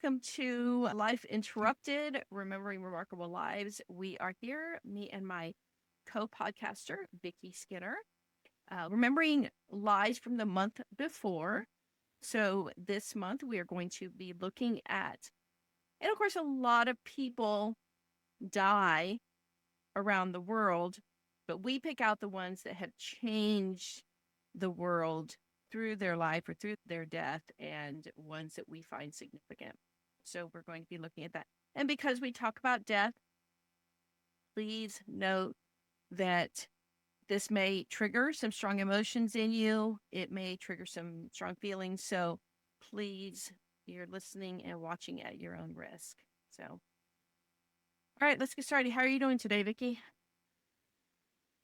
welcome to Life Interrupted, Remembering Remarkable Lives. We are here, me and my co-podcaster, Vicky Skinner, remembering lives from the month before. So this month we are going to be looking at, and of course, a lot of people die around the world, but we pick out the ones that have changed the world through their life or through their death, and ones that we find significant. So we're going to be looking at that. And because we talk about death, please note that this may trigger some strong emotions in you. It may trigger some strong feelings. So please, you're listening and watching at your own risk. So, all right, let's get started. How are you doing today, Vicky?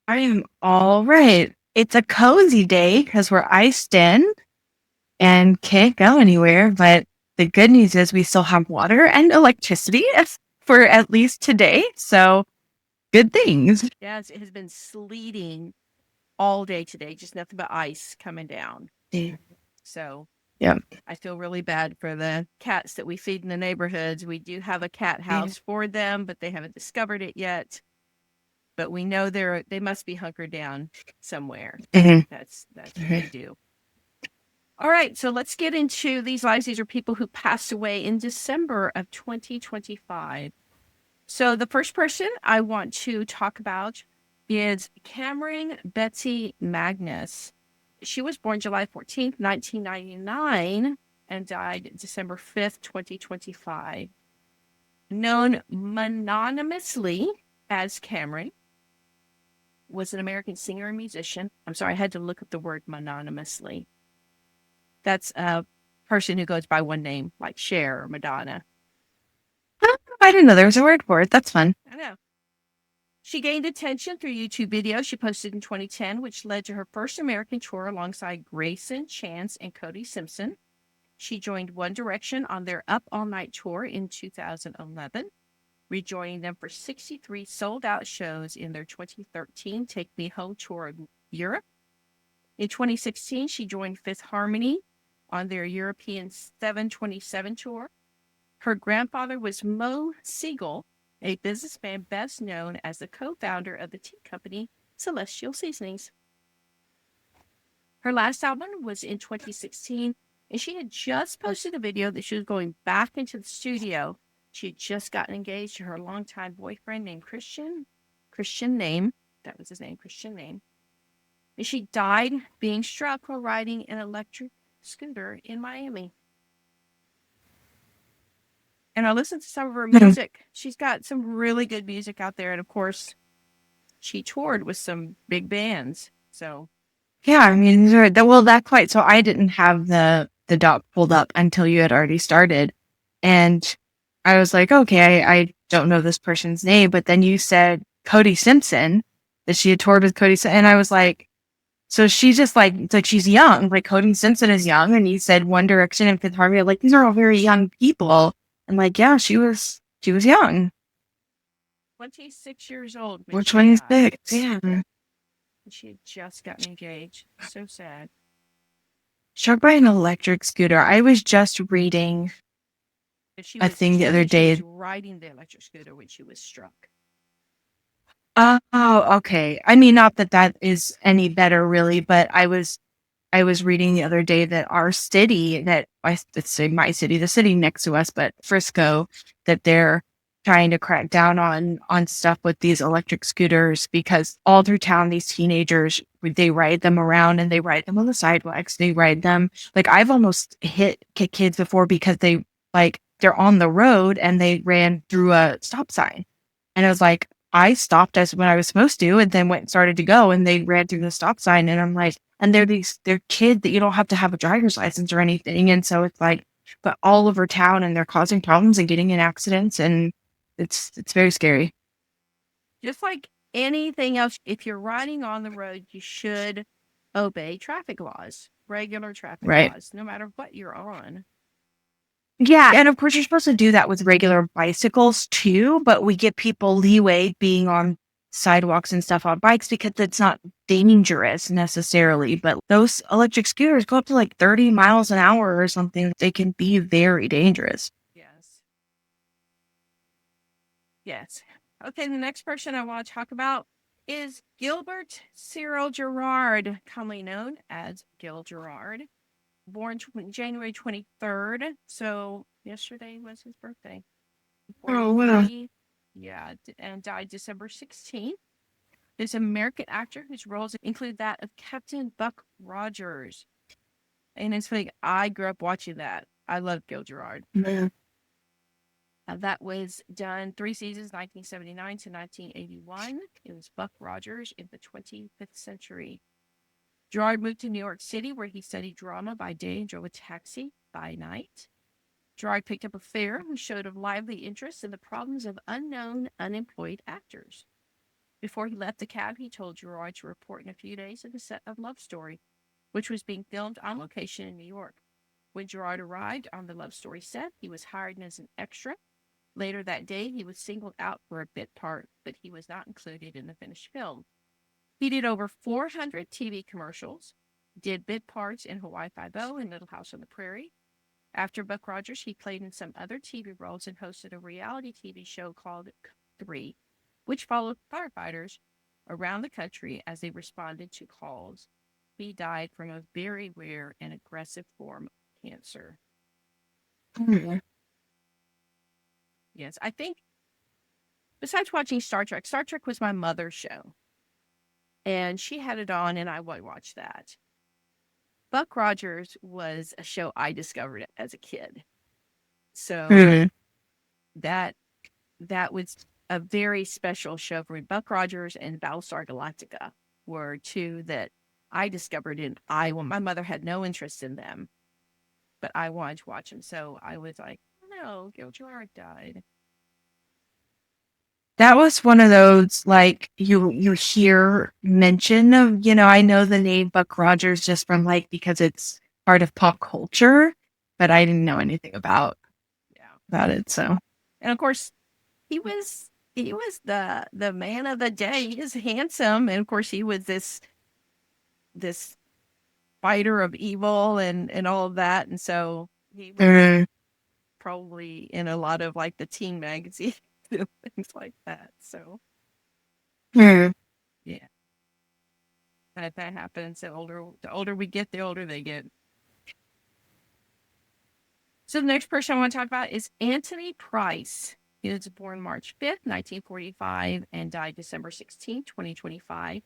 I am all right. It's a cozy day because we're iced in and can't go anywhere. But the good news is we still have water and electricity for at least today. So good things. Yes, it has been sleeting all day today, just nothing but ice coming down. Yeah. So Yeah. I feel really bad for the cats that we feed in the neighborhoods. We do have a cat house for them, but they haven't discovered it yet. But we know they must be hunkered down somewhere. Mhm. That's what they do. All right, so let's get into these lives. These are people who passed away in December of 2025. So the first person I want to talk about is Cameron Betsy Magnus. She was born July 14th, 1999, and died December 5th, 2025. Known mononymously as Cameron, was an American singer and musician. I'm sorry, I had to look up the word mononymously. That's a person who goes by one name, like Cher or Madonna. I didn't know there was a word for it. That's fun. I know. She gained attention through YouTube videos she posted in 2010, which led to her first American tour alongside Grayson Chance and Cody Simpson. She joined One Direction on their Up All Night tour in 2011, rejoining them for 63 sold-out shows in their 2013 Take Me Home tour of Europe. In 2016, she joined Fifth Harmony on their European 727 tour. Her grandfather was Mo Siegel, a businessman best known as the co-founder of the tea company Celestial Seasonings. Her last album was in 2016, and she had just posted a video that she was going back into the studio. She had just gotten engaged to her longtime boyfriend named Christian name. That was his name, Christian name. And she died being struck while riding an electric scooter in Miami. And I listened to some of her music. She's got some really good music out there. And of course, she toured with some big bands. So, Yeah, I mean, that quite. So I didn't have the doc pulled up until you had already started. And I was like, okay, I don't know this person's name. But then you said Cody Simpson, that she had toured with Cody. And I was like, so she's just like, it's like she's young. Like Cody Simpson is young. And you said One Direction and Fifth Harmony. Like, these are all very young people. And like, yeah, she was young. 26 years old. Or 26. Yeah. And she had just gotten engaged. So sad. Struck by an electric scooter. I was just reading a thing the other day. She was riding the electric scooter when she was struck. Oh, okay. I mean, not that is any better, really, but I was reading the other day that our city, let's say my city, the city next to us, but Frisco, that they're trying to crack down on stuff with these electric scooters, because all through town, these teenagers, they ride them around and they ride them on the sidewalks. They ride them. Like, I've almost hit kids before because they're on the road and they ran through a stop sign. And I was like, I stopped as when I was supposed to, and then went and started to go, and they ran through the stop sign. And I'm like, and they're kids that you don't have to have a driver's license or anything. And so it's like, but all over town, and they're causing problems and getting in accidents, and it's very scary. Just like anything else, if you're riding on the road, you should obey traffic laws, regular traffic laws, no matter what you're on. Yeah, and of course you're supposed to do that with regular bicycles too, but we give people leeway being on sidewalks and stuff on bikes because it's not dangerous necessarily. But those electric scooters go up to like 30 miles an hour or something. They can be very dangerous. Yeah, Yes. Okay, the next person I want to talk about is Gilbert Cyril Gerard, commonly known as Gil Gerard, born January 23rd. So yesterday was his birthday. Oh, wow. 43. Yeah, and died December 16th. Is an American actor whose roles include that of Captain Buck Rogers. And it's funny, I grew up watching that. I love Gil Gerard. Man. That was done 3 seasons, 1979 to 1981. It was Buck Rogers in the 25th century. Gerard moved to New York City, where he studied drama by day and drove a taxi by night. Gerard picked up a fare who showed a lively interest in the problems of unknown, unemployed actors. Before he left the cab, he told Gerard to report in a few days at the set of Love Story, which was being filmed on location in New York. When Gerard arrived on the Love Story set, he was hired as an extra. Later that day, he was singled out for a bit part, but he was not included in the finished film. He did over 400 TV commercials, did bit parts in Hawaii Five-O and Little House on the Prairie. After Buck Rogers, he played in some other TV roles and hosted a reality TV show called 3, which followed firefighters around the country as they responded to calls. He died from a very rare and aggressive form of cancer. Mm. Yes, I think besides watching Star Trek was my mother's show. And she had it on, and I would watch that. Buck Rogers was a show I discovered as a kid. So Mm. that was a very special show for me. Buck Rogers and Battlestar Galactica were two that I discovered, and my mother had no interest in them, but I wanted to watch them. So I was like, oh, no, Gil Gerard died. That was one of those, like, you hear mention of, I know the name Buck Rogers just from, like, because it's part of pop culture, but I didn't know anything about it, so. And of course, he was the man of the day. He was handsome, and of course, he was this fighter of evil and all of that, and so he was probably in a lot of like the teen magazines and things like that. So yeah, that happens. The older we get, the older they get. So the next person I want to talk about is Anthony Price. He was born March 5th, 1945, and died December 16th, 2025.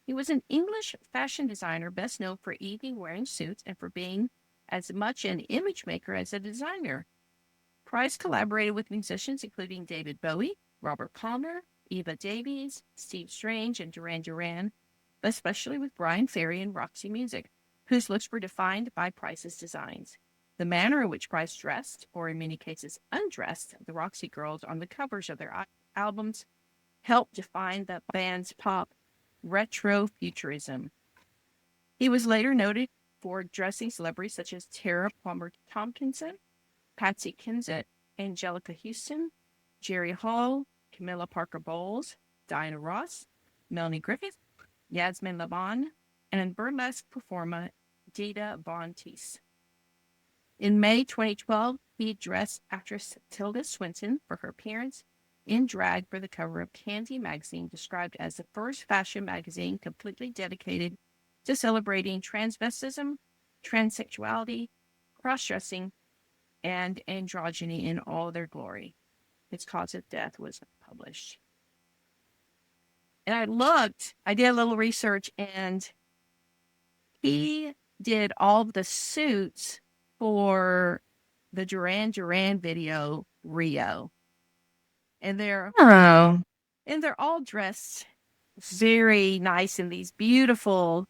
He was an English fashion designer, best known for evening wearing suits and for being as much an image maker as a designer. Price collaborated with musicians including David Bowie, Robert Palmer, Eva Davies, Steve Strange, and Duran Duran, but especially with Brian Ferry and Roxy Music, whose looks were defined by Price's designs. The manner in which Price dressed, or in many cases undressed, the Roxy girls on the covers of their albums helped define the band's pop retro-futurism. He was later noted for dressing celebrities such as Tara Palmer Tompkinson, Patsy Kensit, Angelica Houston, Jerry Hall, Camilla Parker Bowles, Diana Ross, Melanie Griffith, Yasmin Laban, and burlesque performer Dita Von Teese. In May 2012, he dressed actress Tilda Swinton for her appearance in drag for the cover of Candy magazine, described as the first fashion magazine completely dedicated to celebrating transvestism, transsexuality, cross-dressing, and androgyny in all their glory. Its cause of death was published. And I did a little research, and he did all of the suits for the Duran Duran video Rio. And they're all dressed very nice in these beautiful,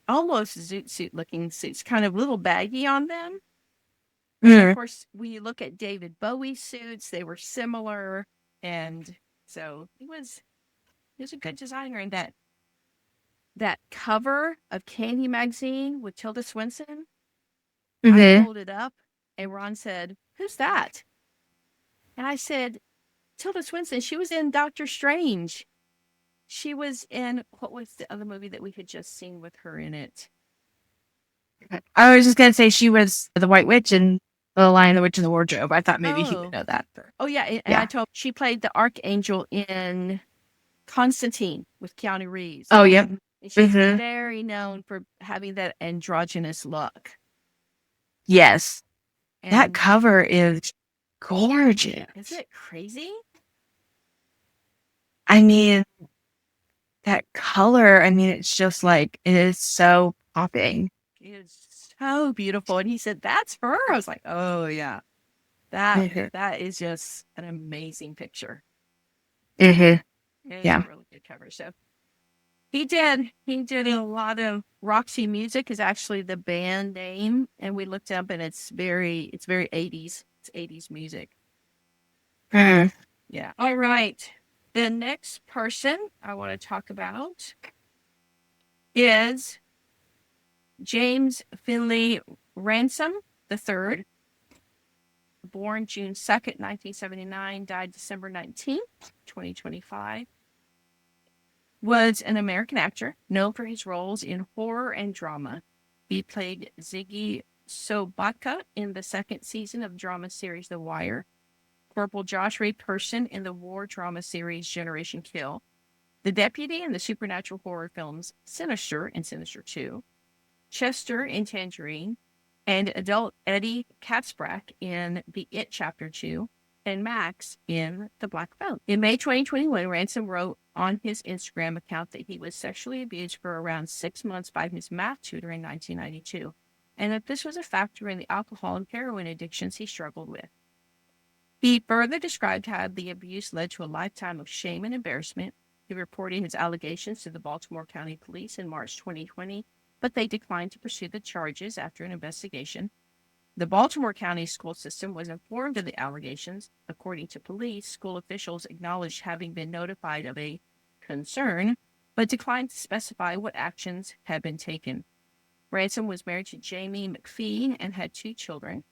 almost zoot suit looking suits, kind of little baggy on them. And of course, when you look at David Bowie's suits, they were similar. And so he was a good designer. And that cover of Candy magazine with Tilda Swinton, I pulled it up and Ron said, "Who's that?" And I said, "Tilda Swinton. She was in Doctor Strange. She was in, what was the other movie that we had just seen with her in it?" I was just going to say she was the White Witch in The Lion, the Witch, and the Wardrobe. I thought maybe he would know that. Oh, yeah. And Yeah. I told she played the Archangel in Constantine with Keanu Reeves. Oh, yep. And she's very known for having that androgynous look. Yes. And that cover is gorgeous. Is it crazy? I mean, that color, I mean, it's just like, it is so popping. It is so beautiful. And he said, that's her. I was like, oh, yeah. That is just an amazing picture. Mm-hmm. It is Yeah. a really good cover. So he did a lot of Roxy Music is actually the band name. And we looked up and it's very 80s. It's 80s music. Mm-hmm. Yeah. All right. The next person I want to talk about is James Finley Ransom III, born June 2nd, 1979, died December 19th, 2025. Was an American actor known for his roles in horror and drama. He played Ziggy Sobotka in the second season of drama series The Wire, Corporal Josh Ray Person in the war drama series Generation Kill, the deputy in the supernatural horror films Sinister and Sinister 2, Chester in Tangerine, and adult Eddie Katzbrack in The It Chapter 2, and Max in The Black Phone. In May 2021, Ransom wrote on his Instagram account that he was sexually abused for around 6 months by his math tutor in 1992, and that this was a factor in the alcohol and heroin addictions he struggled with. He further described how the abuse led to a lifetime of shame and embarrassment. He reported his allegations to the Baltimore County Police in March 2020, but they declined to pursue the charges after an investigation. The Baltimore County school system was informed of the allegations. According to police, school officials acknowledged having been notified of a concern, but declined to specify what actions had been taken. Ransom was married to Jamie McPhee and had 2 children.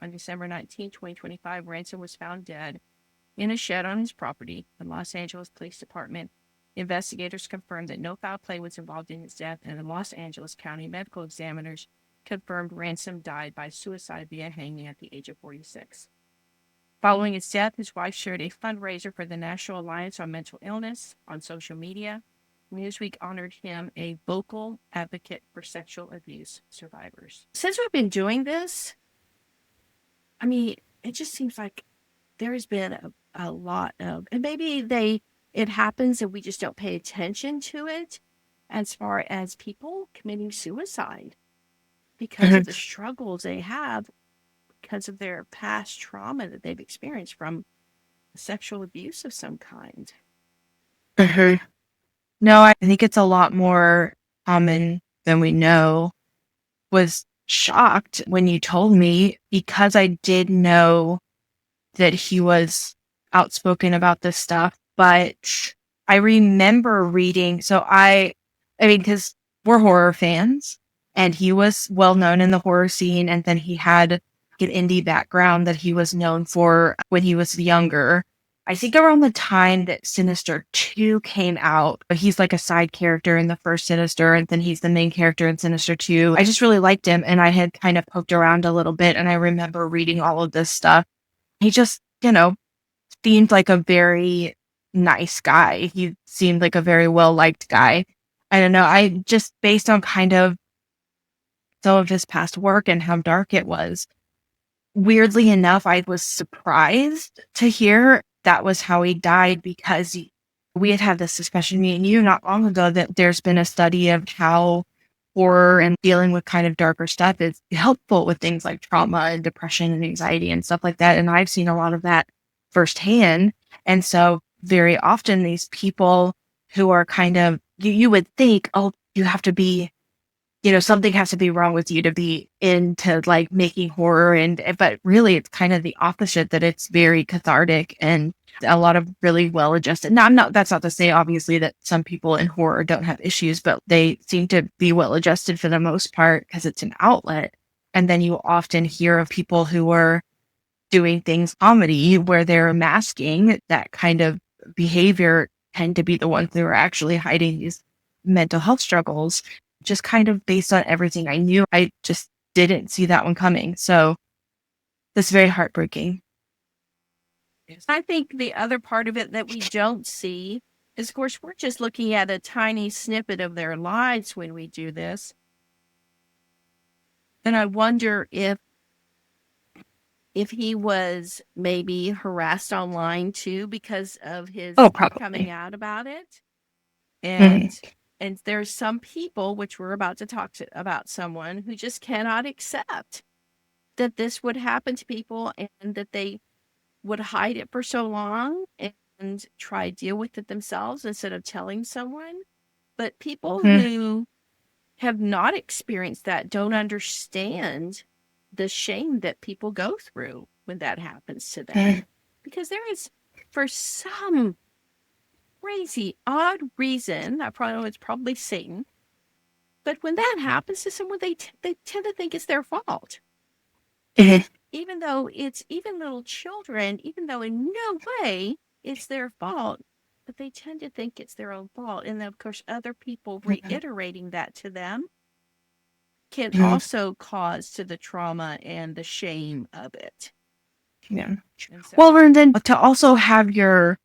On December 19, 2025, Ransom was found dead in a shed on his property. The Los Angeles Police Department investigators confirmed that no foul play was involved in his death, and the Los Angeles County medical examiners confirmed Ransom died by suicide via hanging at the age of 46. Following his death, his wife shared a fundraiser for the National Alliance on Mental Illness on social media. Newsweek honored him a vocal advocate for sexual abuse survivors. Since we've been doing this, I mean, it just seems like there has been a lot of, and maybe it happens and we just don't pay attention to it as far as people committing suicide because of the struggles they have because of their past trauma that they've experienced from sexual abuse of some kind. No, I think it's a lot more common than we know. Was shocked when you told me because I did know that he was outspoken about this stuff, but I remember reading. So I mean, because we're horror fans, and he was well known in the horror scene, and then he had an indie background that he was known for when he was younger. I think around the time that Sinister 2 came out, he's like a side character in the first Sinister, and then he's the main character in Sinister 2. I just really liked him, and I had kind of poked around a little bit, and I remember reading all of this stuff. He just, seemed like a very nice guy. He seemed like a very well-liked guy. I don't know. I just, based on kind of some of his past work and how dark it was, weirdly enough, I was surprised to hear that was how he died, because we had this discussion, me and you, not long ago, that there's been a study of how horror and dealing with kind of darker stuff is helpful with things like trauma and depression and anxiety and stuff like that. And I've seen a lot of that firsthand. And so very often these people who are kind of, you would think, oh, you have to be, something has to be wrong with you to be into like making horror. But really it's kind of the opposite, that it's very cathartic and a lot of really well-adjusted. Now, that's not to say obviously that some people in horror don't have issues, but they seem to be well-adjusted for the most part because it's an outlet. And then you often hear of people who are doing things comedy where they're masking that kind of behavior, tend to be the ones who are actually hiding these mental health struggles. Just kind of based on everything I knew, I just didn't see that one coming. So That's very heartbreaking. I think the other part of it that we don't see is, of course, we're just looking at a tiny snippet of their lives when we do this. And I wonder if he was maybe harassed online too because of his Oh, coming probably. out about it. Mhm. And there's some people, which we're about to talk to about, someone who just cannot accept that this would happen to people and that they would hide it for so long and try to deal with it themselves instead of telling someone. But people Mhm. who have not experienced that don't understand the shame that people go through when that happens to them. Mhm. Because there is, for some crazy, odd reason, I probably know it's probably Satan, but when that happens to someone, they tend to think it's their fault. Mhm. Even though it's even little children, even though in no way it's their fault, but they tend to think it's their own fault. And then, of course, other people reiterating that to them can Mhm. also cause to the trauma and the shame of it. Yeah. And Well, so, and then to also have your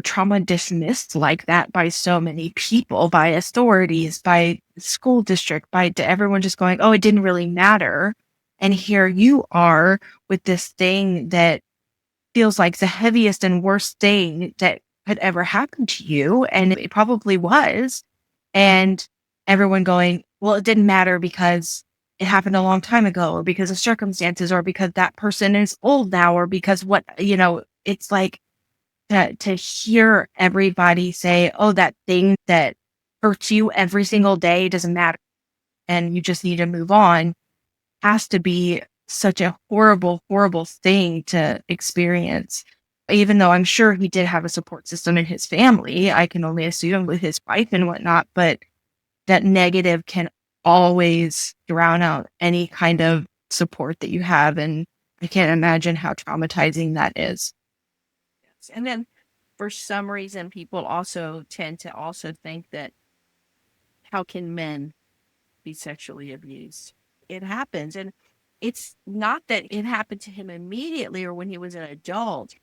trauma dismissed like that by so many people, by authorities, by school district, by to everyone just going, oh, it didn't really matter. And here you are with this thing that feels like the heaviest and worst thing that could ever happen to you. And it probably was. And everyone going, well, it didn't matter because it happened a long time ago, or because of circumstances, or because that person is old now, or because what, it's like to hear everybody say, oh, that thing that hurts you every single day doesn't matter and you just need to move on has to be such a horrible, horrible thing to experience. Even though I'm sure he did have a support system in his family, I can only assume with his wife and whatnot, but that negative can always drown out any kind of support that you have. And I can't imagine how traumatizing that is. yes. And then for some reason, people also tend to also think that how can men be sexually abused? It happens. And it's not that it happened to him immediately or when he was an adult.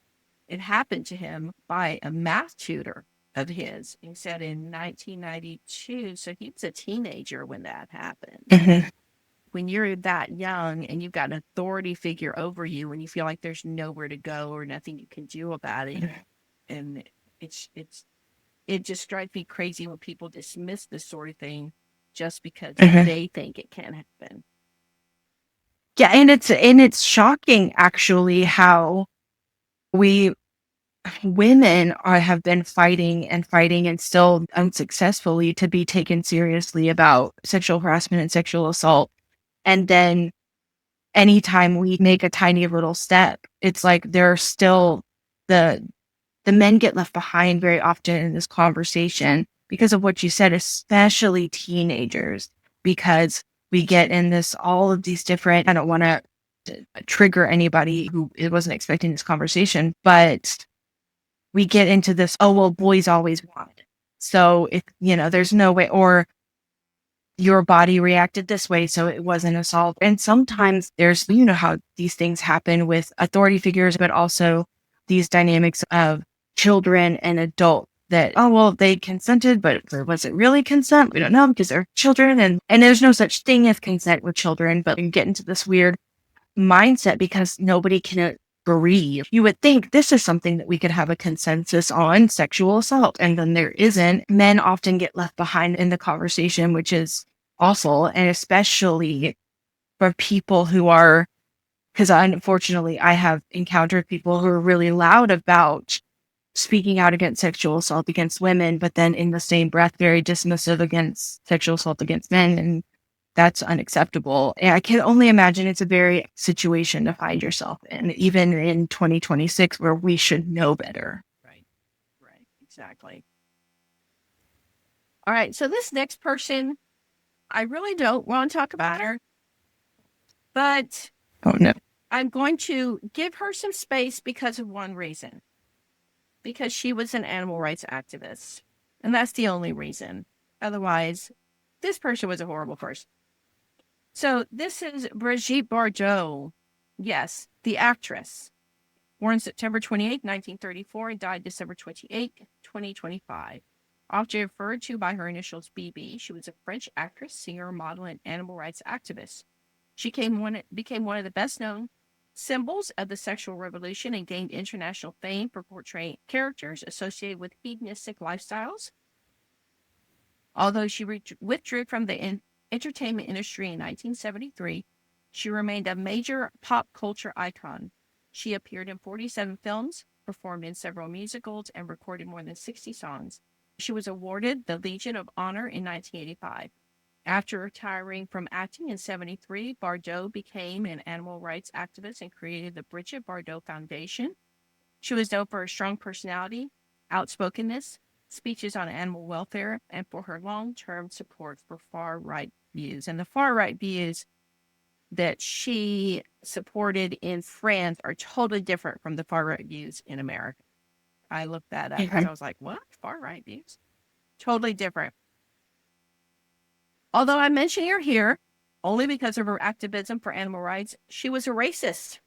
It happened to him by a math tutor of his. He said in 1992. So he was a teenager when that happened. Mhm. When you're that young and you've got an authority figure over you and you feel like there's nowhere to go or nothing you can do about it, and it's it just drives me crazy when people dismiss this sort of thing just because Mhm. they think it can happen. Yeah, and it's shocking actually how we women have been fighting and fighting and still unsuccessfully to be taken seriously about sexual harassment and sexual assault. And then anytime we make a tiny little step, it's like there's still the the men get left behind very often in this conversation because of what you said, especially teenagers, because we get in this all of these different, I don't want to trigger anybody who it wasn't expecting this conversation, but we get into this, oh, well, boys always want it. So if, there's no way, or your body reacted this way, so it wasn't assault. And sometimes there's, how these things happen with authority figures, but also these dynamics of children and adults that, oh, well, they consented, but was it really consent? We don't know because they're children. And there's no such thing as consent with children, but we get into this weird mindset because nobody can agree. You would think this is something that we could have a consensus on sexual assault, and then there isn't. Men often get left behind in the conversation, which is awful. And especially for people who are, because unfortunately, I have encountered people who are really loud about speaking out against sexual assault against women, but then in the same breath, very dismissive against sexual assault against men. And that's unacceptable. And I can only imagine it's a very situation to find yourself in, even in 2026, where we should know better. Right. Right. Exactly. All right. So this next person, I really don't want to talk about her, but Oh, no. I'm going to give her some space because of one reason. Because she was an animal rights activist. And that's the only reason. Otherwise, this person was a horrible person. So this is Brigitte Bardot. Yes. The actress, born September 28, 1934, and died December 28, 2025. Often referred to by her initials BB, she was a French actress, singer, model, and animal rights activist. She became one of the best known symbols of the sexual revolution and gained international fame for portraying characters associated with hedonistic lifestyles. Although she withdrew from the entertainment industry in 1973, she remained a major pop culture icon. She appeared in 47 films, performed in several musicals, and recorded more than 60 songs. She was awarded the Legion of Honor in 1985. After retiring from acting in 1973, Bardot became an animal rights activist and created the Bridget Bardot Foundation. She was known for her strong personality, outspokenness, speeches on animal welfare, and for her long-term support for far-right views. And the far-right views that she supported in France are totally different from the far-right views in America. I looked that up because I was like, what? Far-right views? Totally different. Although I'm mentioning her here only because of her activism for animal rights, she was a racist.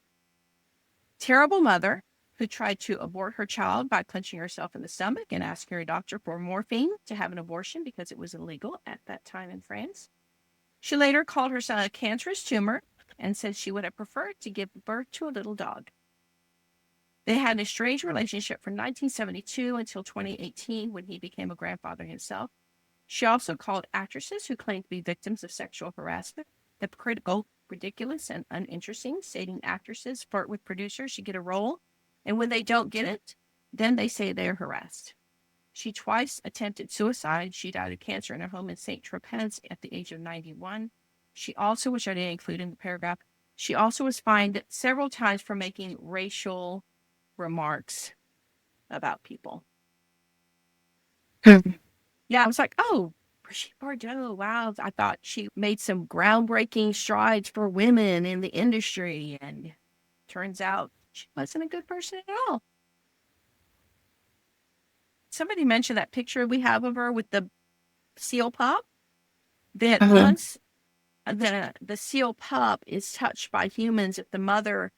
Terrible mother who tried to abort her child by punching herself in the stomach and asking her doctor for morphine to have an abortion because it was illegal at that time in France. She later called her son a cancerous tumor and said she would have preferred to give birth to a little dog. They had an estranged relationship from 1972 until 2018 when he became a grandfather himself. She also called actresses who claimed to be victims of sexual harassment hypocritical, ridiculous, and uninteresting, stating actresses flirt with producers to get a role, and when they don't get it, then they say they're harassed. She twice attempted suicide. She died of cancer in her home in St. Tropez at the age of 91. She also, which I didn't include in the paragraph, she also was fined several times for making racial remarks about people. Yeah, I was like, oh, Brigitte Bardot, wow. I thought she made some groundbreaking strides for women in the industry, and turns out she wasn't a good person at all. Somebody mentioned that picture we have of her with the seal pup. That once the seal pup is touched by humans, if the mother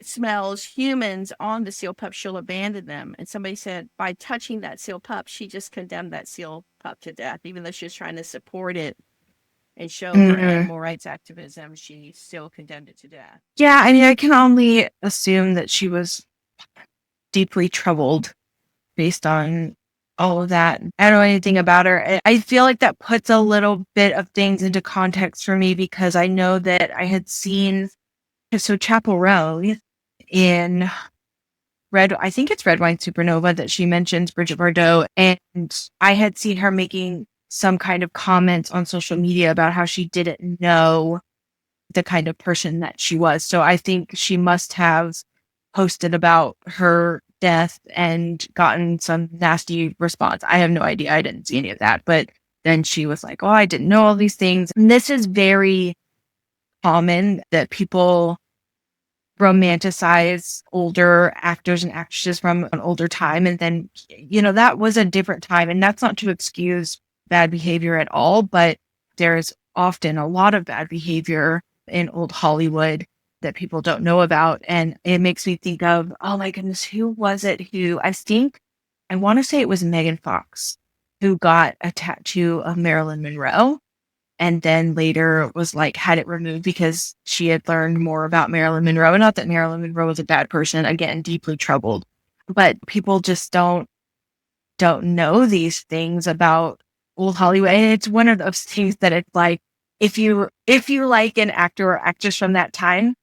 smells humans on the seal pup, she'll abandon them. And somebody said by touching that seal pup, she just condemned that seal pup to death, even though she was trying to support it and show her animal rights activism. She still condemned it to death. Yeah, I mean, I can only assume that she was deeply troubled based on all of that. I don't know anything about her. I feel like that puts a little bit of things into context for me because I know that I had seen, so Chapel Row in I think it's Red Wine Supernova that she mentions Brigitte Bardot, and I had seen her making some kind of comments on social media about how she didn't know the kind of person that she was. So I think she must have posted about her death and gotten some nasty response. I have no idea. I didn't see any of that. But then she was like, oh, I didn't know all these things. And this is very common that people romanticize older actors and actresses from an older time. And then, that was a different time. And that's not to excuse bad behavior at all, but there's often a lot of bad behavior in old Hollywood that people don't know about. And it makes me think of, oh my goodness, who was it who I want to say it was Megan Fox who got a tattoo of Marilyn Monroe. And then later was like, had it removed because she had learned more about Marilyn Monroe. Not that Marilyn Monroe was a bad person, again, deeply troubled, but people just don't know these things about old Hollywood. And it's one of those things that it's like, if you like an actor or actress from that time,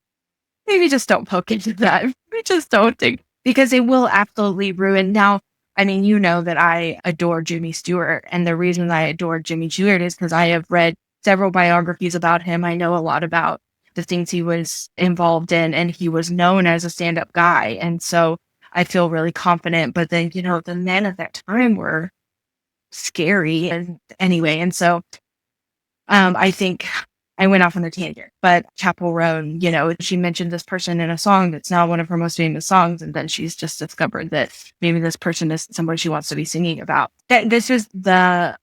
maybe just don't poke into that. We just don't think, because it will absolutely ruin. Now, I mean, that I adore Jimmy Stewart. And the reason I adore Jimmy Stewart is because I have read several biographies about him. I know a lot about the things he was involved in, and he was known as a stand-up guy. And so I feel really confident. But then, the men at that time were scary. And anyway, and so I think I went off on a tangent, but Chapel Row, she mentioned this person in a song that's now one of her most famous songs. And then she's just discovered that maybe this person is someone she wants to be singing about. That this is the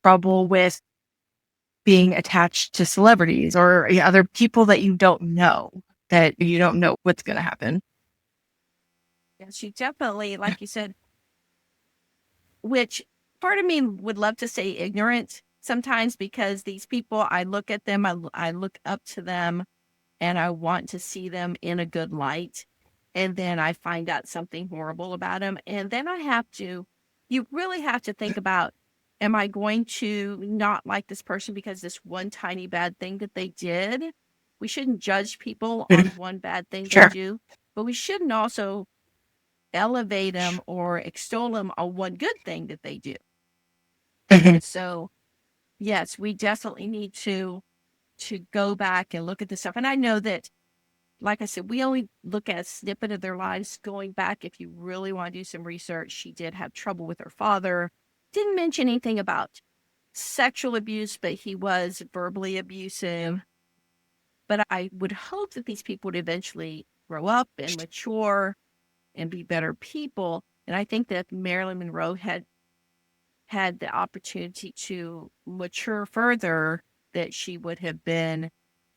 trouble with being attached to celebrities or other people that you don't know. that you don't know what's going to happen. Yeah, she definitely, like you said, which part of me would love to say ignorant sometimes, because these people, I look at them, I look up to them, and I want to see them in a good light. And then I find out something horrible about them. And then you really have to think about, am I going to not like this person because this one tiny bad thing that they did? We shouldn't judge people on one bad thing they Sure. do, but we shouldn't also elevate them or extol them on one good thing that they do. Mhm. So, yes, we definitely need to go back and look at this stuff. And I know that, like I said, we only look at a snippet of their lives. Going back, if you really want to do some research, she did have trouble with her father. Didn't mention anything about sexual abuse, but he was verbally abusive. But I would hope that these people would eventually grow up and mature and be better people. And I think that if Marilyn Monroe had the opportunity to mature further, that she would have been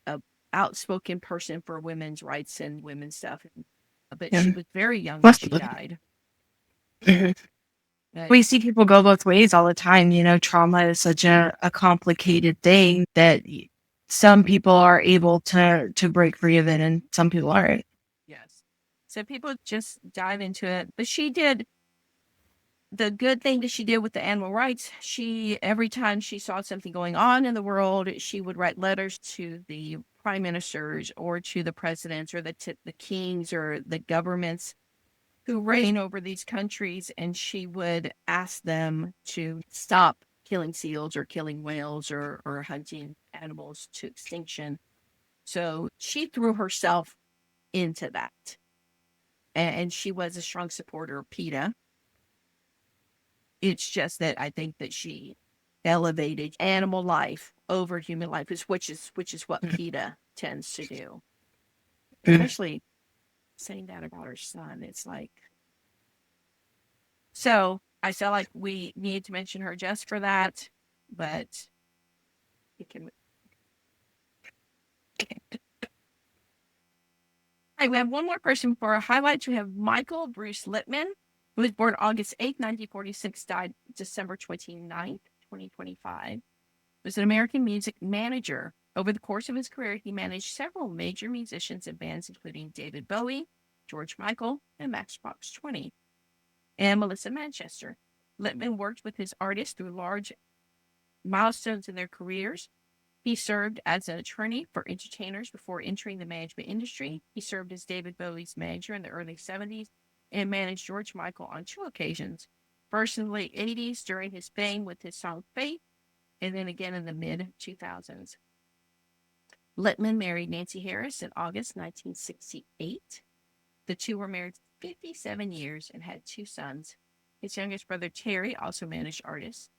a outspoken person for women's rights and women's stuff. But Yeah. she was very young when she Possibly. died. Mhm. But We see people go both ways all the time. Trauma is such a complicated thing that some people are able to break free of it and some people aren't. yes, so people just dive into it. But she did the good thing that she did with the animal rights. Every time she saw something going on in the world, she would write letters to the prime ministers or to the presidents or the kings or the governments who reign over these countries, and she would ask them to stop killing seals or killing whales or hunting animals to extinction. So she threw herself into that. And she was a strong supporter of PETA. It's just that I think that she elevated animal life over human life, which is what PETA tends to do. Mhm. Especially saying that about her son. It's like, so I feel like we need to mention her just for that, but it can. Okay. All right, we have one more person for our highlights. We have Michael Bruce Littman, who was born August 8th, 1946, died December 29th, 2025. Was an American music manager. Over the course of his career, he managed several major musicians and bands, including David Bowie, George Michael, and Matchbox 20, and Melissa Manchester. Littman worked with his artists through large milestones in their careers. He served as an attorney for entertainers before entering the management industry. He served as David Bowie's manager in the early 70s and managed George Michael on two occasions. First in the late 80s during his fame with his song Faith, and then again in the mid 2000s. Littman married Nancy Harris in August 1968. The two were married 57 years and had two sons. His youngest brother Terry also managed artists.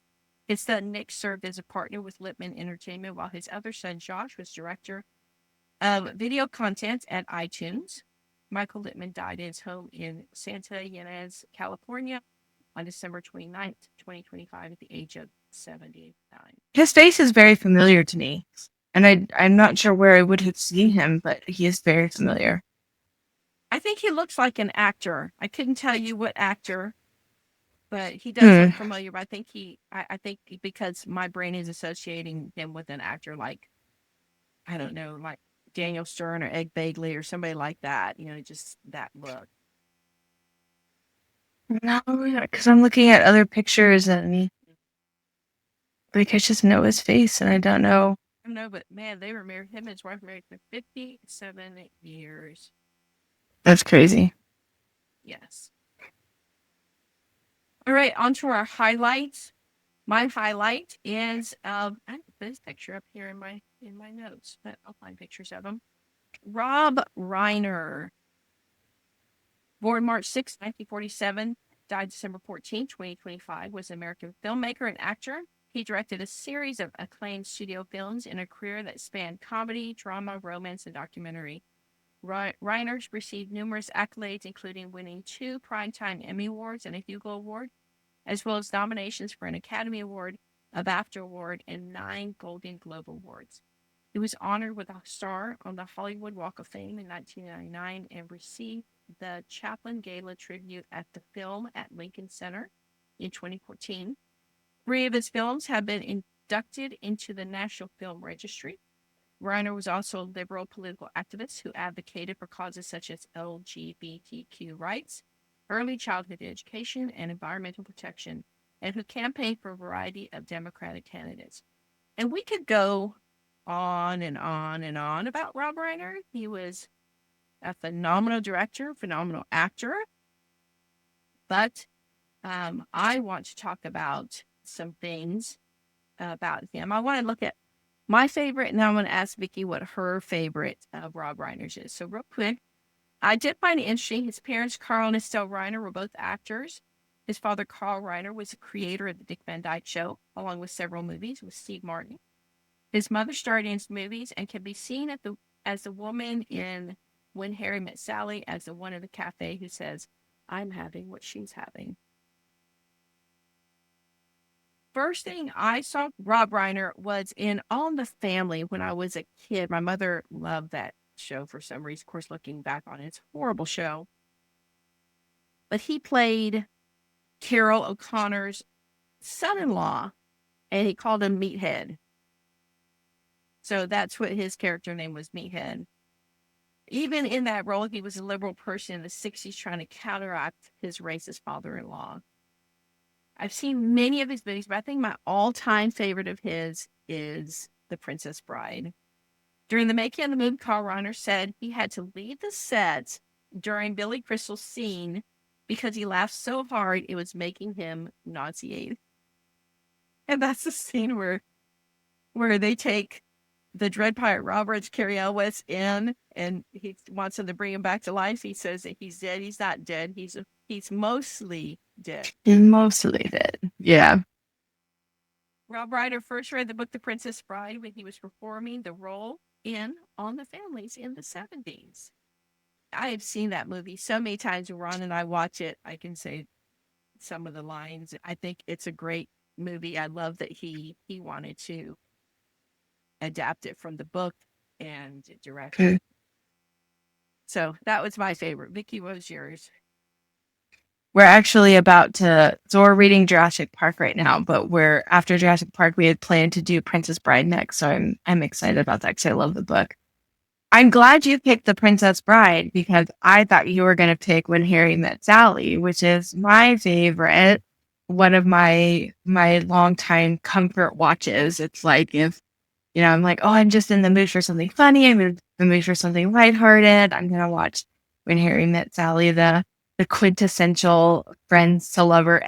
His son Nick served as a partner with Littman Entertainment, while his other son Josh was director of video content at iTunes. Michael Littman died in his home in Santa Ynez, California on December 29th, 2025, at the age of 79. His face is very familiar to me, and I'm not sure where I would have seen him, but he is very familiar. I think he looks like an actor. I couldn't tell you what actor, but he does Hmm. look familiar. But I think because my brain is associating him with an actor like, I don't know, like Daniel Stern or Ed Begley or somebody like that. Just that look. No, because I'm looking at other pictures and like I just know his face, and I don't know. I don't know, but man, they were married. Him and his wife were married for 57 years. That's crazy. Yes. All right, on to our highlights. My highlight is I put this picture up here in my notes, but I'll find pictures of him. Rob Reiner, born March 6th, 1947, died December 14th, 2025, was an American filmmaker and actor. He directed a series of acclaimed studio films in a career that spanned comedy, drama, romance, and documentary. Reiner received numerous accolades, including winning 2 Primetime Emmy Awards and a Hugo Award, as well as nominations for an Academy Award, a BAFTA Award, and 9 Golden Globe Awards. He was honored with a star on the Hollywood Walk of Fame in 1999 and received the Chaplin Gala tribute at the Film at Lincoln Center in 2014. 3 of his films have been inducted into the National Film Registry. Reiner was also a liberal political activist who advocated for causes such as LGBTQ rights, early childhood education, and environmental protection, and who campaigned for a variety of Democratic candidates. And we could go on and on and on about Rob Reiner. He was a phenomenal director, phenomenal actor. But I want to talk about some things about him. I want to look at my favorite, and I'm going to ask Vicky what her favorite of Rob Reiner's is. So real quick, I did find it interesting. His parents, Carl and Estelle Reiner, were both actors. His father, Carl Reiner, was the creator of the Dick Van Dyke Show, along with several movies with Steve Martin. His mother starred in movies and can be seen as the woman in When Harry Met Sally, as the one in the cafe who says, "I'm having what she's having." First thing I saw Rob Reiner was in All in the Family when I was a kid. My mother loved that show for some reason. Of course, looking back on it, it's a horrible show. But he played Carol O'Connor's son-in-law, and he called him Meathead. So that's what his character name was, Meathead. Even in that role, he was a liberal person in the 60s trying to counteract his racist father-in-law. I've seen many of his movies, but I think my all-time favorite of his is The Princess Bride. During the making of the movie, Carl Reiner said he had to leave the set during Billy Crystal's scene because he laughed so hard it was making him nauseate. And that's the scene where they take the Dread Pirate Roberts, Cary Elwes in, and he wants him to bring him back to life. He says that he's dead. He's not dead. He's mostly dead. Mostly dead. Yeah. Rob Reiner first read the book The Princess Bride when he was performing the role in On the Families in the 70s. I have seen that movie so many times. When Ron and I watch it, I can say some of the lines. I think it's a great movie. I love that he wanted to adapt it from the book and direct it. So that was my favorite. Vicky, what was yours? We're actually so we're reading Jurassic Park right now, but after Jurassic Park, we had planned to do Princess Bride next. So I'm excited about that because I love the book. I'm glad you picked The Princess Bride because I thought you were going to pick When Harry Met Sally, which is my favorite. One of my longtime comfort watches. It's like if, I'm like, oh, I'm just in the mood for something funny. I'm in the mood for something lighthearted. I'm going to watch When Harry Met Sally, the quintessential friends to lover,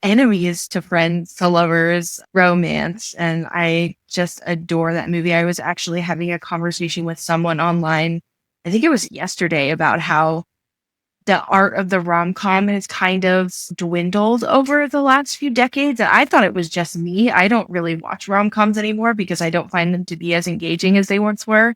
enemies to friends to lovers romance. And I just adore that movie. I was actually having a conversation with someone online, I think it was yesterday, about how the art of the rom-com has kind of dwindled over the last few decades. I thought it was just me. I don't really watch rom-coms anymore because I don't find them to be as engaging as they once were.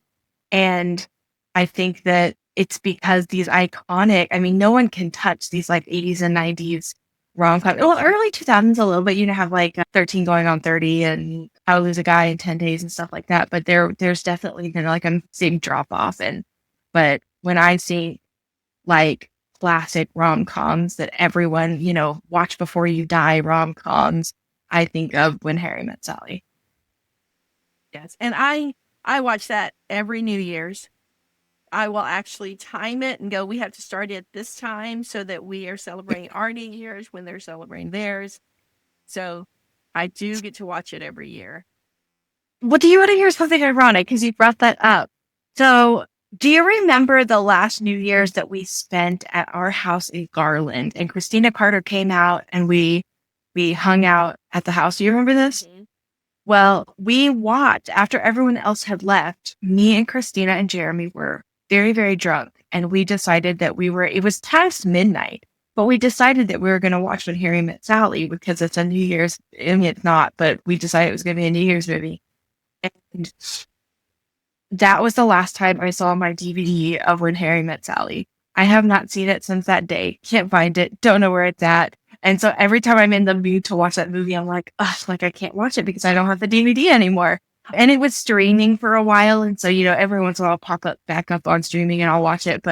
And I think that it's because these iconic, no one can touch these like 80s and 90s rom-com. Well, early 2000s a little bit, have like 13 going on 30 and How to Lose a Guy in 10 Days and stuff like that. But there's definitely been like a big drop off. But when I see like classic rom-coms that everyone, watch before you die rom-coms, I think of When Harry Met Sally. Yes. And I watch that every New Year's. I will actually time it and go, we have to start it this time so that we are celebrating our New Year's when they're celebrating theirs. So I do get to watch it every year. Well, do you want to hear something ironic? Because you brought that up. So do you remember the last New Year's that we spent at our house in Garland and Christina Carter came out and we hung out at the house? Do you remember this? Mm-hmm. Well, we watched after everyone else had left. Me and Christina and Jeremy were very, very drunk. And we decided that it was past midnight, but we decided that we were going to watch When Harry Met Sally because it's a New Year's. It's not, but we decided it was going to be a New Year's movie. And that was the last time I saw my DVD of When Harry Met Sally. I have not seen it since that day. Can't find it. Don't know where it's at. And so every time I'm in the mood to watch that movie, I'm like, ugh, like I can't watch it because I don't have the DVD anymore. And it was streaming for a while. And so, every once in a while I'll pop up back up on streaming and I'll watch it.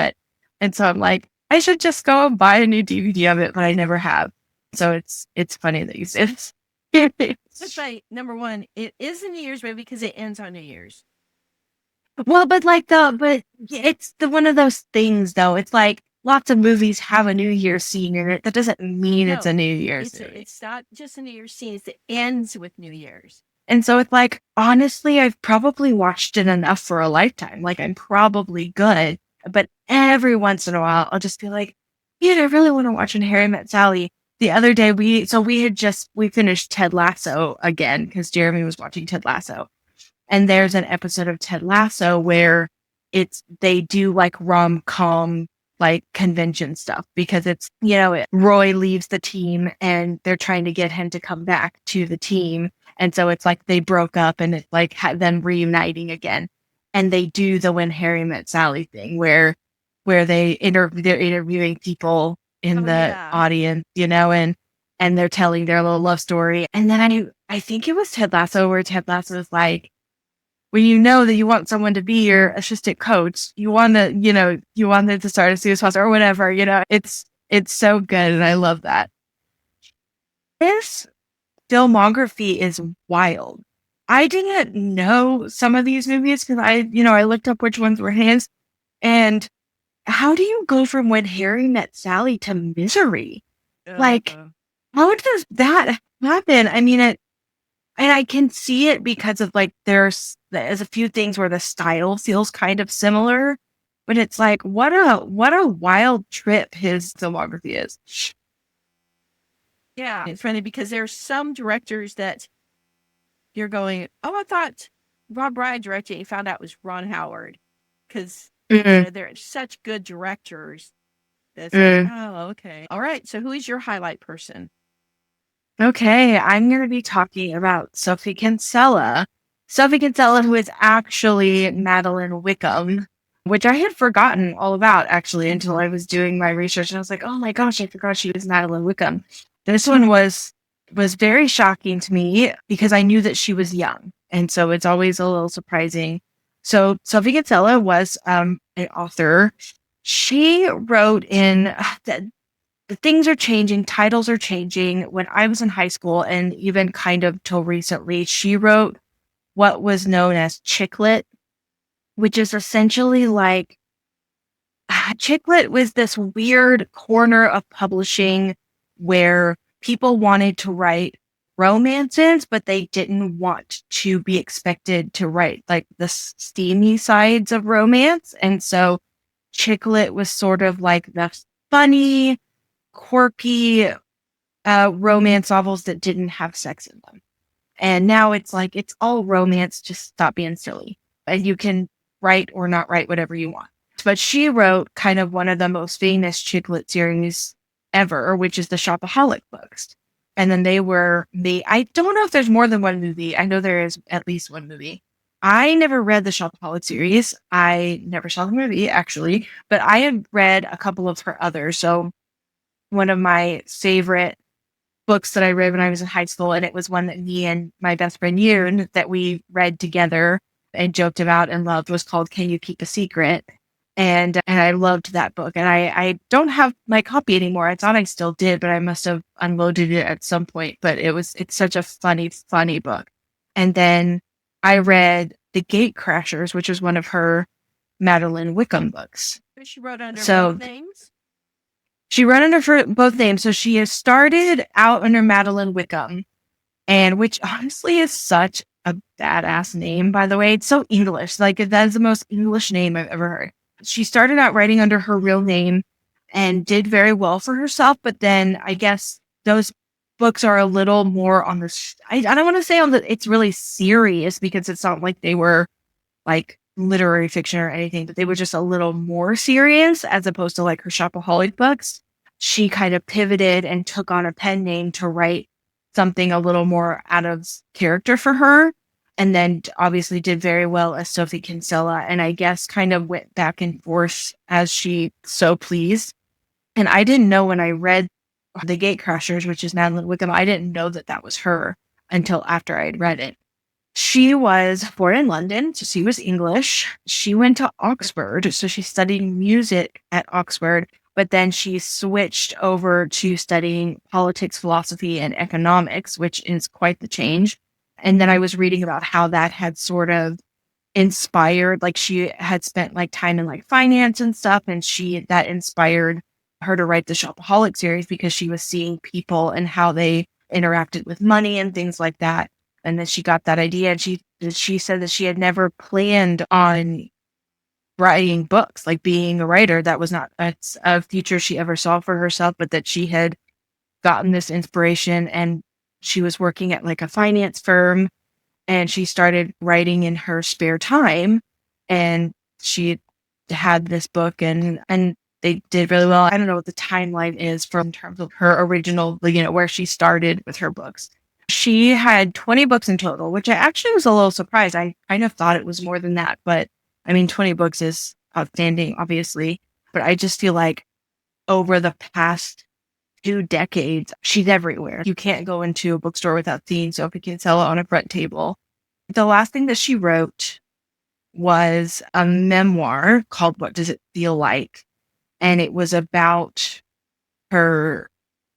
And so I'm like, I should just go and buy a new DVD of it, but I never have. So it's funny that you said That's right. Number one, it is a New Year's movie because it ends on New Year's. Well, but it's one of those things though. It's like lots of movies have a New Year's scene in it. That doesn't mean it's a New Year's movie. It's not just a New Year's scene. It ends with New Year's. And so it's like, honestly, I've probably watched it enough for a lifetime. Like I'm probably good, but every once in a while, I'll just be like, yeah, I really want to watch When Harry Met Sally. The other day, we finished Ted Lasso again because Jeremy was watching Ted Lasso. And there's an episode of Ted Lasso where they do like rom-com like convention stuff because it's, Roy leaves the team and they're trying to get him to come back to the team. And so it's like they broke up and it's like them reuniting again. And they do the When Harry Met Sally thing where they're interviewing people in the audience, and they're telling their little love story. And then I think it was Ted Lasso where Ted Lasso is like, when you know that you want someone to be your assistant coach, you want them to start as soon as possible or whatever, it's so good. And I love that. This filmography is wild. I didn't know some of these movies because I looked up which ones were his. And how do you go from When Harry Met Sally to Misery? Like, how does that happen? I mean, and I can see it because of like there's a few things where the style feels kind of similar, but it's like what a wild trip his filmography is. Yeah, it's funny because there's some directors that you're going, oh, I thought Rob Bryan directed. You found out it was Ron Howard because they're such good directors. That's like, oh, okay, all right. So who is your highlight person? Okay, I'm going to be talking about Sophie Kinsella. Sophie Kinsella, who is actually Madeline Wickham, which I had forgotten all about actually until I was doing my research. And I was like, oh my gosh, I forgot she was Madeline Wickham. This one was very shocking to me because I knew that she was young. And so it's always a little surprising. So Sophie Kinsella was an author. She wrote in the things are changing, titles are changing. When I was in high school and even kind of till recently, she wrote what was known as chick lit, which is essentially like chick lit was this weird corner of publishing where people wanted to write romances, but they didn't want to be expected to write like the steamy sides of romance. And so chick lit was sort of like the funny, quirky romance novels that didn't have sex in them. And now it's like, it's all romance, just stop being silly. And you can write or not write whatever you want. But she wrote kind of one of the most famous chick lit series ever, which is the Shopaholic books. And then they were made, I don't know if there's more than one movie. I know there is at least one movie. I never read the Shopaholic series. I never saw the movie, actually, but I had read a couple of her others. So one of my favorite books that I read when I was in high school, and it was one that me and my best friend Yoon that we read together and joked about and loved, was called Can You Keep a Secret? And I loved that book. And I don't have my copy anymore. I thought I still did, but I must have unloaded it at some point. But it's such a funny, funny book. And then I read The Gatecrashers, which is one of her Madeline Wickham books. She wrote under both names? She wrote under both names. So she has started out under Madeline Wickham, and which honestly is such a badass name, by the way. It's so English. Like, that's the most English name I've ever heard. She started out writing under her real name and did very well for herself. But then I guess those books are a little more on the, I don't want to say it's really serious because it's not like they were like literary fiction or anything, but they were just a little more serious as opposed to like her Shopaholic books. She kind of pivoted and took on a pen name to write something a little more out of character for her. And then obviously did very well as Sophie Kinsella. And I guess kind of went back and forth as she so pleased. And I didn't know when I read The Gatecrashers, which is Madeline Wickham, I didn't know that was her until after I had read it. She was born in London, so she was English. She went to Oxford, so she studied music at Oxford, but then she switched over to studying politics, philosophy, and economics, which is quite the change. And then I was reading about how that had sort of inspired, like she had spent like time in like finance and stuff, and that inspired her to write the Shopaholic series because she was seeing people and how they interacted with money and things like that. And then she got that idea, and she said that she had never planned on writing books, like being a writer. That was not a future she ever saw for herself, but that she had gotten this inspiration, and she was working at like a finance firm, and she started writing in her spare time, and she had this book, and they did really well. I don't know what the timeline is from in terms of her original, where she started with her books. She had 20 books in total, which I actually was a little surprised. I kind of thought it was more than that, but I mean, 20 books is outstanding, obviously. But I just feel like over the past 2 decades, she's everywhere. You can't go into a bookstore without seeing Sophie Kinsella on a front table. The last thing that she wrote was a memoir called What Does It Feel Like? And it was about her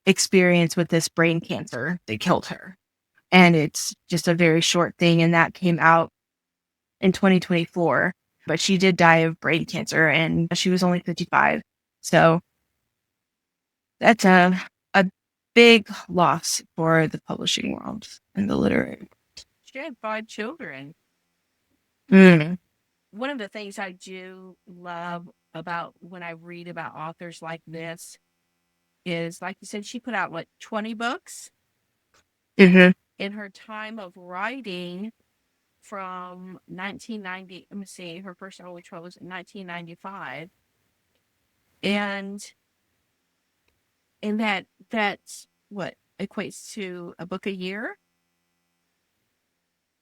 experience with this brain cancer that killed her. And it's just a very short thing. And that came out in 2024. But she did die of brain cancer, and she was only 55. So that's a big loss for the publishing world and the literary. She had 5 children. Mm. One of the things I do love about when I read about authors like this is, like you said, she put out, 20 books Mm-hmm. in her time of writing from 1990. Let me see, her first novel, which was in 1995. And that's what equates to a book a year.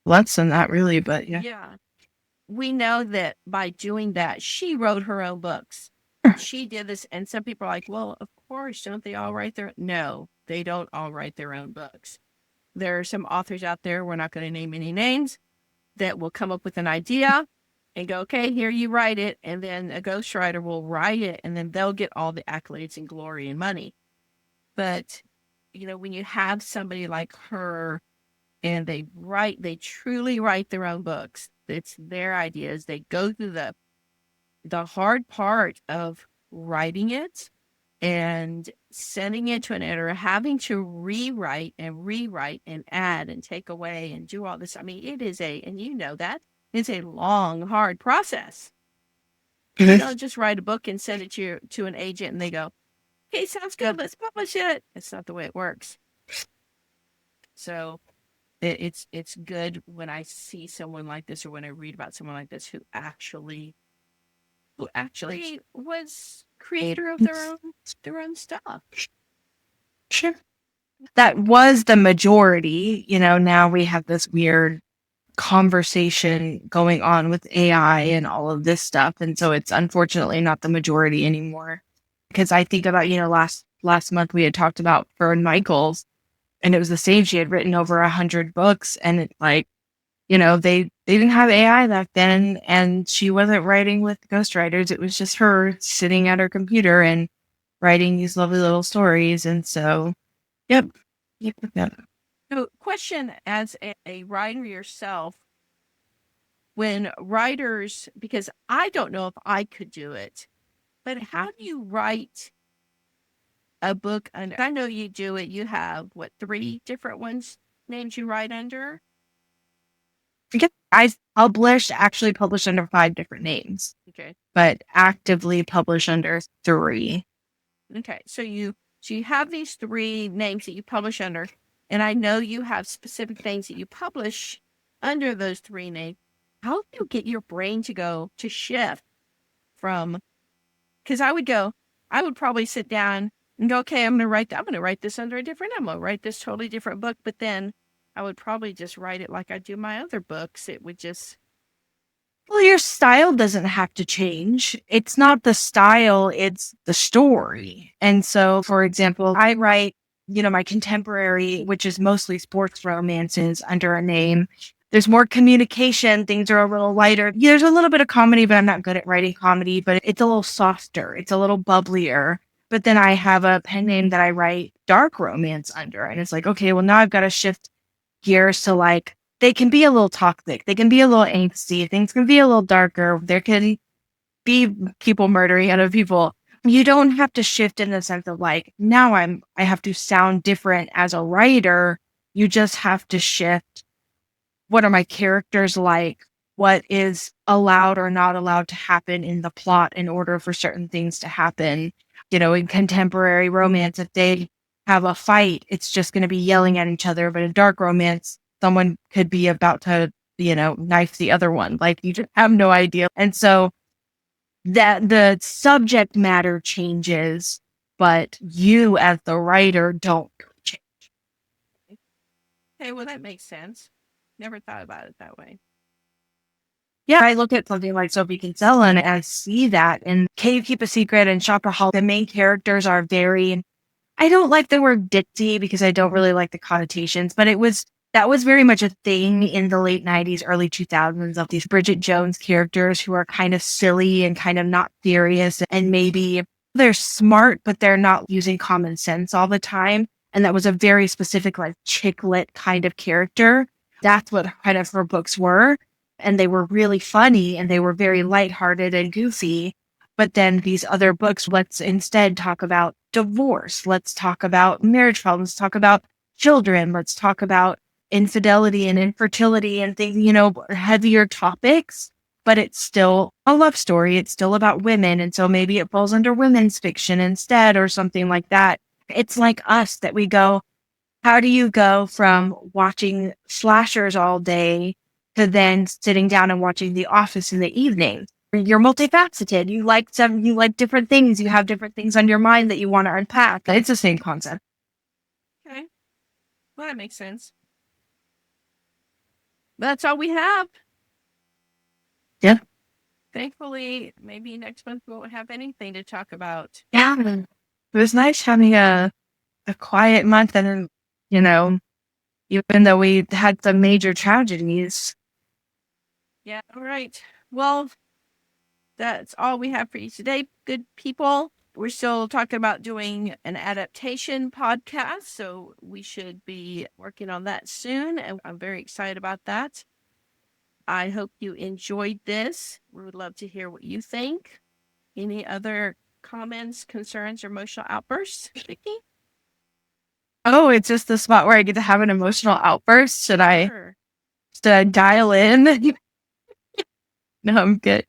Less than that, really, but yeah. Yeah. We know that by doing that, she wrote her own books. She did this, and some people are like, well, of course, don't they all write their... No, they don't all write their own books. There are some authors out there, we're not going to name any names, that will come up with an idea and go, okay, here, you write it, and then a ghostwriter will write it, and then they'll get all the accolades and glory and money. But, when you have somebody like her, and they truly write their own books, it's their ideas, they go through the hard part of writing it and sending it to an editor, having to rewrite and add and take away and do all this. I mean, it is and you know that, it's a long, hard process. Mm-hmm. You don't just write a book and send it to an agent and they go, okay, sounds good, let's publish it. It's not the way it works. So it's good when I see someone like this, or when I read about someone like this who actually was creator of their own stuff. Sure. That was the majority. Now we have this weird conversation going on with AI and all of this stuff. And so it's unfortunately not the majority anymore. Because I think about, last month we had talked about Fern Michaels, and it was the same. She had written over 100 books, and it's like, they didn't have AI back then, and she wasn't writing with ghostwriters. It was just her sitting at her computer and writing these lovely little stories. And so, yep. So, question, as a writer yourself, when writers, because I don't know if I could do it, but how do you write a book under? I know you do it. You have 3 different names you write under? Yep. I actually published under 5 different names. Okay. But actively publish under 3. Okay. So you have these 3 names that you publish under, and I know you have specific things that you publish under those 3 names. How do you get your brain to shift from? Because I would probably sit down and go, okay, I'm going to write this under a different name. I'm going to write this totally different book. But then I would probably just write it like I do my other books. It would just... Well, your style doesn't have to change. It's not the style, it's the story. And so, for example, I write, my contemporary, which is mostly sports romances, under a name. there's more communication. Things are a little lighter. Yeah, there's a little bit of comedy, but I'm not good at writing comedy, but it's a little softer. It's a little bubblier. But then I have a pen name that I write dark romance under. And it's like, okay, well, now I've got to shift gears to like, they can be a little toxic. They can be a little angsty. Things can be a little darker. There can be people murdering other people. You don't have to shift in the sense of like, now I have to sound different as a writer. You just have to shift. What are my characters like? What is allowed or not allowed to happen in the plot in order for certain things to happen? You know, in contemporary romance, if they have a fight, it's just going to be yelling at each other. But in dark romance, someone could be about to, knife the other one. Like you just have no idea. And so that the subject matter changes, but you as the writer don't change. Okay, well, that makes sense. Never thought about it that way. Yeah, I look at something like Sophie Kinsella and I see that in Can You Keep a Secret and Shopaholic, the main characters are very, I don't like the word ditzy because I don't really like the connotations, but that was very much a thing in the late 90s, early 2000s of these Bridget Jones characters who are kind of silly and kind of not serious. And maybe they're smart, but they're not using common sense all the time. And that was a very specific, like chick lit kind of character. That's what kind of her books were. And they were really funny and they were very lighthearted and goofy. But then these other books, let's instead talk about divorce. Let's talk about marriage problems. Let's talk about children. Let's talk about infidelity and infertility and things, heavier topics, but it's still a love story. It's still about women. And so maybe it falls under women's fiction instead or something like that. It's like us that we go, how do you go from watching slashers all day to then sitting down and watching The Office in the evening? You're multifaceted. You like different things. You have different things on your mind that you want to unpack. It's the same concept. Okay. Well, that makes sense. That's all we have. Yeah. Thankfully, maybe next month we won't have anything to talk about. Yeah. It was nice having a quiet month and, even though we had some major tragedies. Yeah. All right. Well, that's all we have for you today, good people. We're still talking about doing an adaptation podcast, so we should be working on that soon, and I'm very excited about that. I hope you enjoyed this. We would love to hear what you think. Any other comments, concerns, or emotional outbursts, Vicky? Oh, it's just the spot where I get to have an emotional outburst. Should Sure. I dial in? No, I'm good.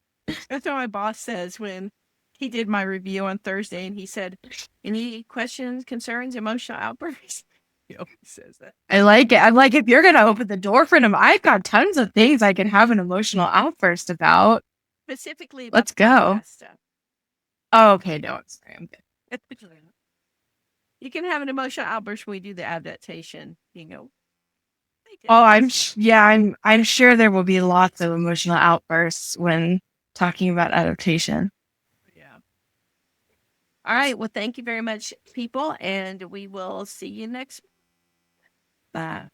That's what my boss says when he did my review on Thursday, and he said, "Any questions, concerns, emotional outbursts?" He always says that. I like it. I'm like, if you're gonna open the door for them, I've got tons of things I can have an emotional outburst about. Specifically about Let's go. stuff. Oh, okay. No, I'm sorry. I'm good. You can have an emotional outburst when we do the adaptation. Oh, I'm sure there will be lots of emotional outbursts when talking about adaptation. Yeah. All right. Well, thank you very much, people, and we will see you next. Bye.